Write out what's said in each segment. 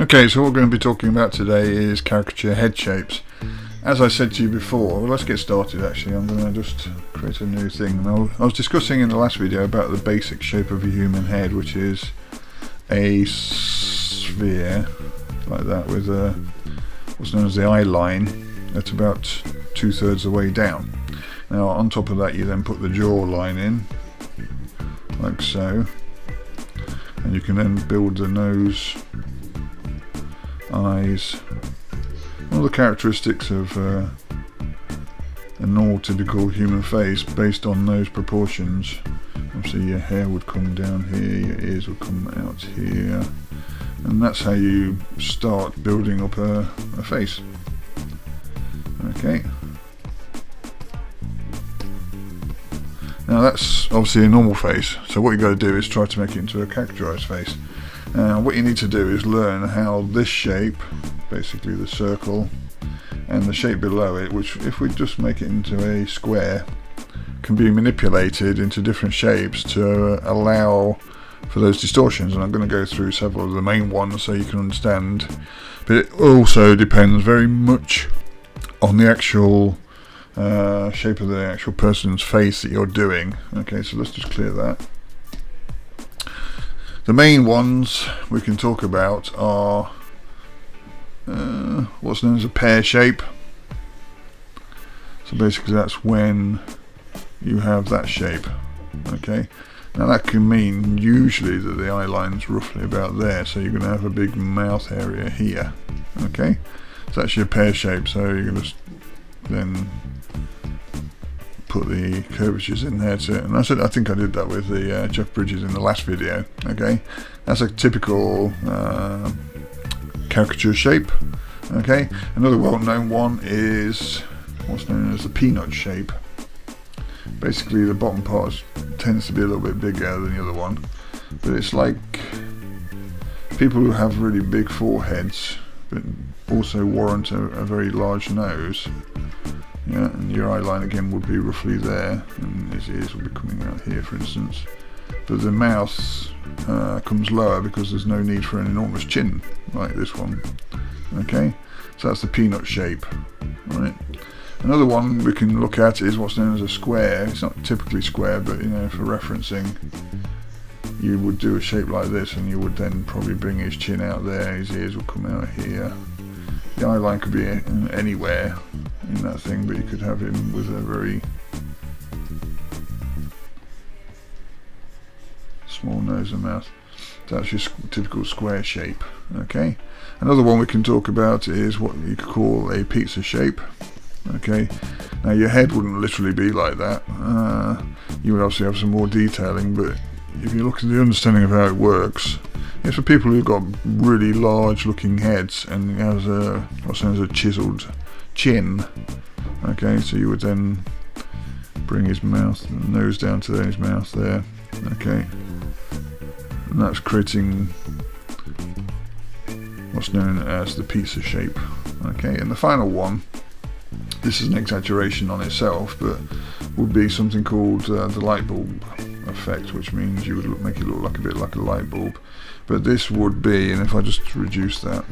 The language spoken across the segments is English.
Okay, so what we're going to be talking about today is caricature head shapes. As I said to you before, well, let's get started actually. I'm going to just create a new thing. Now, I was discussing in the last video about the basic shape of a human head, which is a sphere like that with what's known as the eye line at about 2/3 the way down. Now on top of that you then put the jaw line in, like so, and you can then build the nose, eyes, all the characteristics of a normal typical human face based on those proportions. Obviously your hair would come down here, your ears would come out here, and that's how you start building up a face. Okay. Now that's obviously a normal face, so what you've got to do is try to make it into a characterized face. Now what you need to do is learn how this shape, basically the circle, and the shape below it, which if we just make it into a square, can be manipulated into different shapes to allow for those distortions. And I'm going to go through several of the main ones so you can understand, but it also depends very much on the actual shape of the actual person's face that you're doing. Okay, so let's just clear that. The main ones we can talk about are what's known as a pear shape. So basically that's when you have that shape. Okay, now that can mean usually that the eye line's roughly about there, so you're going to have a big mouth area here. Okay, so that's your pear shape, so you're going to then put the curvatures in there too. And I think I did that with the Jeff Bridges in the last video. Okay, that's a typical caricature shape. Okay, another well-known one is what's known as the peanut shape. Basically the bottom part tends to be a little bit bigger than the other one, but it's like people who have really big foreheads but also warrant a very large nose. Yeah, and your eye line again would be roughly there, and his ears will be coming out here, for instance. But the mouth comes lower because there's no need for an enormous chin like this one. Okay, so that's the peanut shape, right? Another one we can look at is what's known as a square. It's not typically square, but you know, for referencing, you would do a shape like this, and you would then probably bring his chin out there, his ears would come out here. The eye line could be anywhere in that thing, but you could have him with a very small nose and mouth. That's your typical square shape. Okay. Another one we can talk about is what you could call a pizza shape. Okay. Now your head wouldn't literally be like that. You would obviously have some more detailing, but if you look at the understanding of how it works, it's for people who've got really large looking heads and has what's known as a chiseled chin. Okay, so you would then bring his mouth, nose down to his mouth there. Okay, and that's creating what's known as the pizza shape. Okay, and the final one, this is an exaggeration on itself, but would be something called the light bulb effect, which means you would make it look like a bit like a light bulb. But this would be, and if I just reduce that,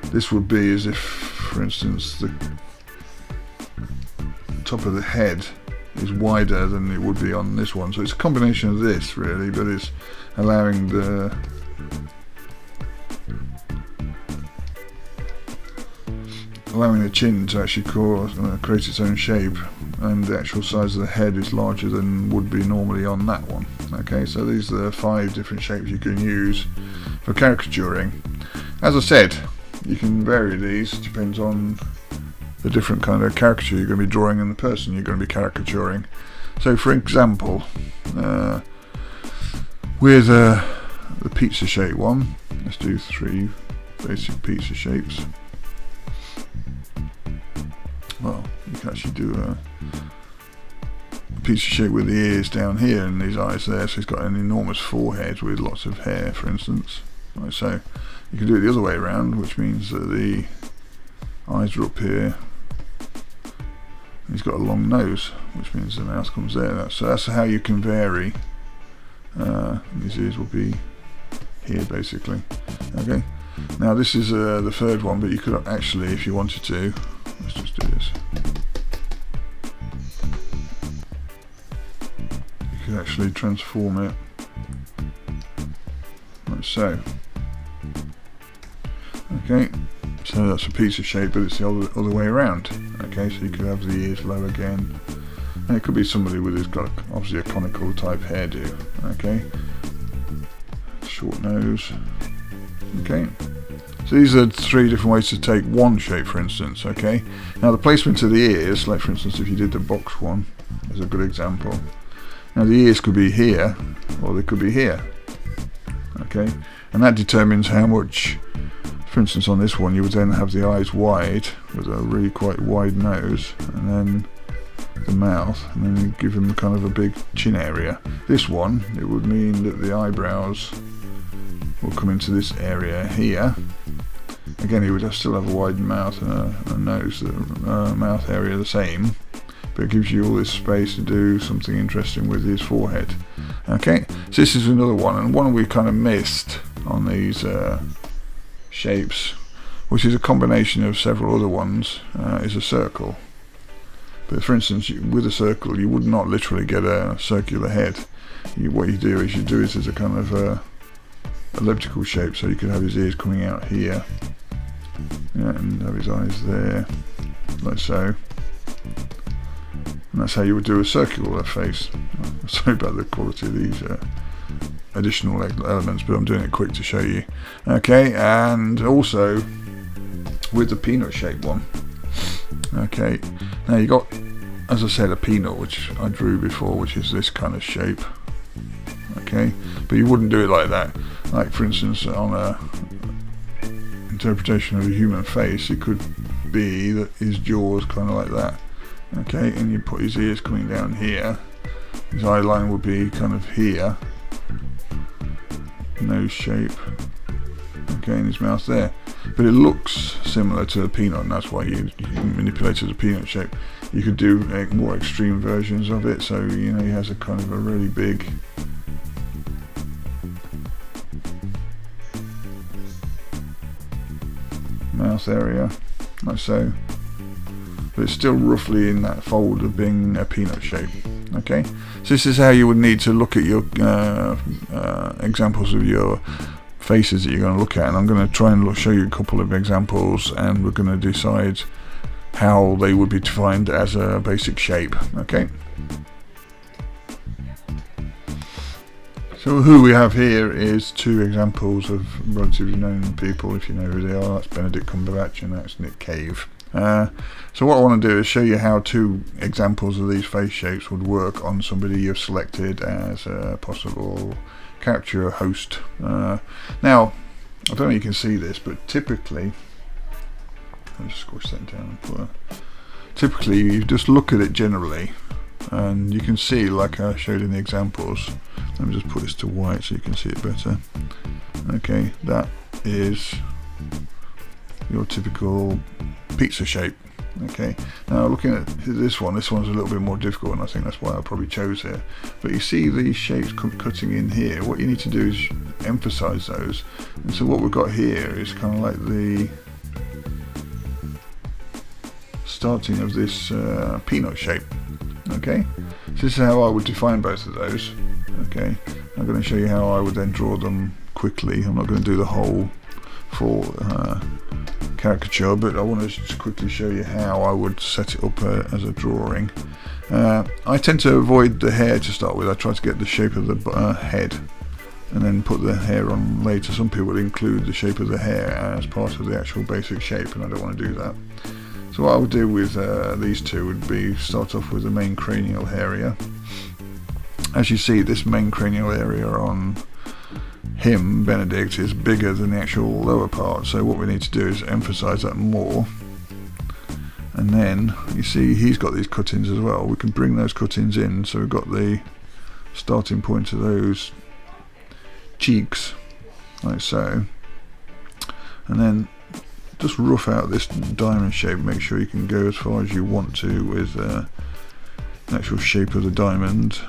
this would be as if, for instance, the top of the head is wider than it would be on this one. So it's a combination of this really, but it's allowing the chin to actually create its own shape, and the actual size of the head is larger than would be normally on that one. Okay, so these are the 5 different shapes you can use for caricaturing. As I said, you can vary these, depends on the different kind of caricature you're going to be drawing and the person you're going to be caricaturing. So for example, with the pizza shape one, let's do 3 basic pizza shapes. Well, you can actually do a pizza shape with the ears down here and these eyes there, so he's got an enormous forehead with lots of hair, for instance. Right, so you can do it the other way around, which means that the eyes are up here. He's got a long nose, which means the mouth comes there. So that's how you can vary. His ears will be here basically. Okay, Now this is the third one, but you could actually, if you wanted to, let's just do this. You could actually transform it like so. Okay, so that's a pizza shape, but it's the other way around. Okay, so you could have the ears low again. And it could be somebody with who's got obviously a conical type hairdo. Okay, short nose. Okay, so these are 3 different ways to take one shape, for instance. Okay, now the placement of the ears, like for instance if you did the box one, is a good example. Now the ears could be here, or they could be here. Okay, and that determines how much. For instance, on this one, you would then have the eyes wide with a really quite wide nose, and then the mouth, and then you give him kind of a big chin area. This one, it would mean that the eyebrows will come into this area here. Again, he would still have a wide mouth and a nose, mouth area the same, but it gives you all this space to do something interesting with his forehead. Okay, so this is another one, and one we kind of missed on these shapes, which is a combination of several other ones, is a circle. But for instance, with a circle you would not literally get a circular head. What you do is as a kind of elliptical shape, so you could have his ears coming out here, yeah, and have his eyes there, like so. And that's how you would do a circular face. Sorry about the quality of these additional elements, but I'm doing it quick to show you. Okay, and also with the peanut shape one. Okay, now you got, as I said, a peanut, which I drew before, which is this kind of shape. Okay, but you wouldn't do it like that. Like for instance, on a interpretation of a human face, it could be that his jaw is kind of like that. Okay, and you put his ears coming down here. His eye line would be kind of here. Nose shape. Okay, and his mouth there. But it looks similar to a peanut, and that's why you manipulated the peanut shape. You could do more extreme versions of it, so you know he has a kind of a really big mouth area, like so. But it's still roughly in that fold of being a peanut shape. Okay, so this is how you would need to look at your examples of your faces that you're going to look at, and I'm going to try and show you a couple of examples, and we're going to decide how they would be defined as a basic shape. Okay, so who we have here is 2 examples of relatively known people, if you know who they are. That's Benedict Cumberbatch and that's Nick Cave. So what I want to do is show you how 2 examples of these face shapes would work on somebody you've selected as a possible caricature host. Now, I don't know if you can see this, but typically, I'll just squish that down and put typically you just look at it generally, and you can see, like I showed in the examples. Let me just put this to white so you can see it better. Okay, that is your typical pizza shape. Okay, now looking at this one's a little bit more difficult, and I think that's why I probably chose it. But you see these shapes cutting in here. What you need to do is emphasize those, and so what we've got here is kind of like the starting of this peanut shape. Okay, so this is how I would define both of those. Okay, I'm going to show you how I would then draw them quickly. I'm not going to do the whole full caricature, but I want to just quickly show you how I would set it up as a drawing. I tend to avoid the hair to start with. I try to get the shape of the head and then put the hair on later. Some people would include the shape of the hair as part of the actual basic shape, and I don't want to do that. So what I would do with these 2 would be start off with the main cranial area. As you see, this main cranial area on him, Benedict, is bigger than the actual lower part, so what we need to do is emphasize that more. And then you see he's got these cuttings as well. We can bring those cuttings in, so we've got the starting point of those cheeks, like so. And then just rough out this diamond shape. Make sure you can go as far as you want to with the actual shape of the diamond.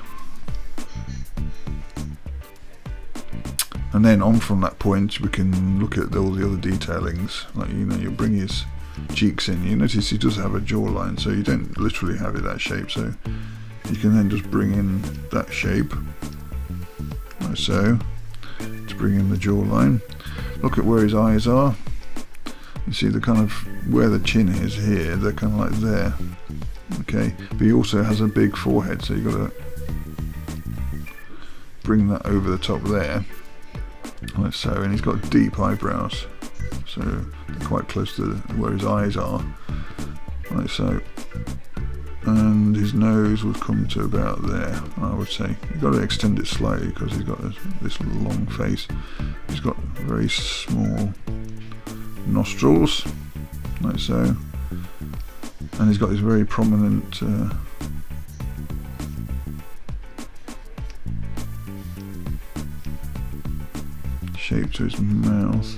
and then on from that point we can look at all the other detailings, like you bring his cheeks in. You notice he does have a jawline, so you don't literally have it that shape, so you can then just bring in that shape like so to bring in the jawline. Look at where his eyes are. You see the kind of where the chin is here, they're kind of like there. Okay, but he also has a big forehead, so you've got to bring that over the top there like so, and he's got deep eyebrows, so they're quite close to where his eyes are like so, and his nose would come to about there, I would say. You've got to extend it slightly because he's got this long face. He's got very small nostrils like so, and he's got this very prominent shape to his mouth,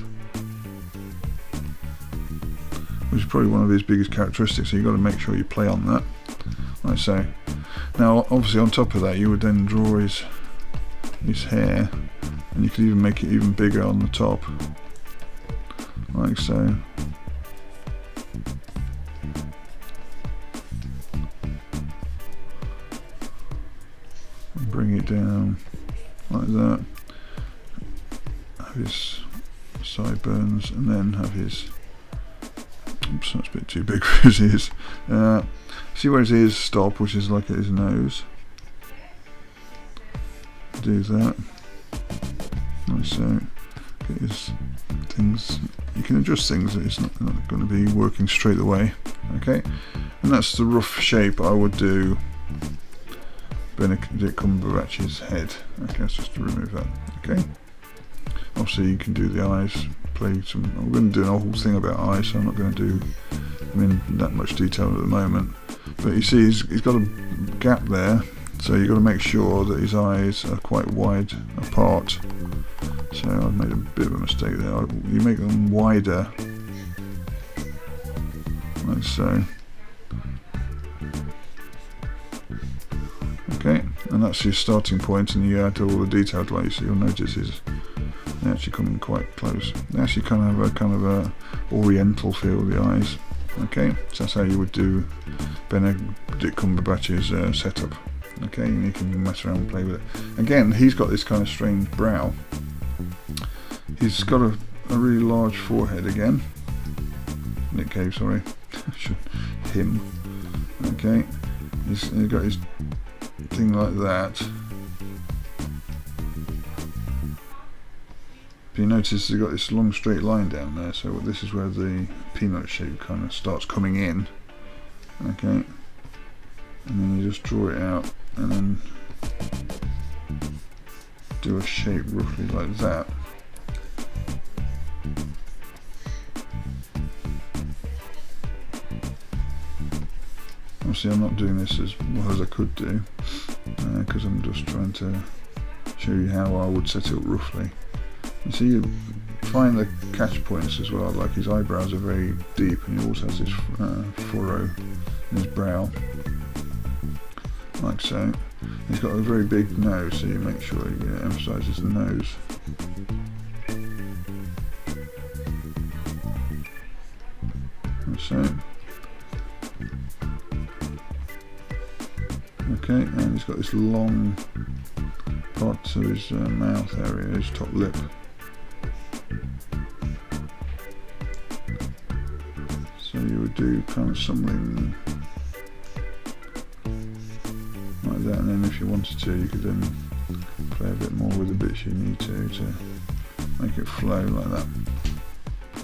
which is probably one of his biggest characteristics, so you've got to make sure you play on that like so. Now obviously on top of that you would then draw his hair, and you could even make it even bigger on the top like so. And bring it down like that. Have his sideburns, and then have his, oops, that's a bit too big for his ears. See where his ears stop, which is like at his nose. Do that like so. Get his things, you can adjust things, it's not going to be working straight away. Okay, and that's the rough shape I would do Benedict Cumberbatch's head. Okay, let's just remove that. Okay, obviously you can do the eyes, play some, I'm going to do a whole thing about eyes, so I'm not going to do them in that much detail at the moment, but you see he's got a gap there, so you've got to make sure that his eyes are quite wide apart. So I've made a bit of a mistake there. You make them wider like so. Okay, and that's your starting point, and you add all the detailed layers, so you'll notice they actually come in quite close. They actually kind of have a oriental feel, the eyes. Okay, so that's how you would do Benedict Cumberbatch's setup. Okay, and you can mess around and play with it. Again, he's got this kind of strange brow. He's got a really large forehead again. Nick Cave, sorry. Him. Okay, he's got his thing like that. But you notice he's got this long straight line down there, so this is where the peanut shape kind of starts coming in. Okay, and then you just draw it out and then do a shape roughly like that. Obviously I'm not doing this as well as I could do, because I'm just trying to show you how I would set it up roughly. And so you find the catch points as well, like his eyebrows are very deep, and he also has this furrow in his brow, like so. He's got a very big nose, so you make sure he emphasises the nose. Like so. Okay, and he's got this long part to his mouth area, his top lip. So you would do kind of something like that, and then if you wanted to, you could then play a bit more with the bits you need to make it flow like that.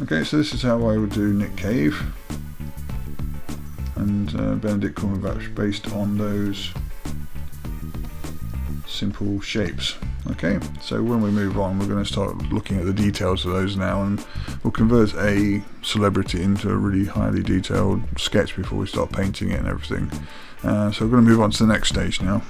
Okay, so this is how I would do Nick Cave and Benedict Cumberbatch based on those simple shapes. Okay, so when we move on, we're going to start looking at the details of those now, and we'll convert a celebrity into a really highly detailed sketch before we start painting it and everything. So we're going to move on to the next stage now.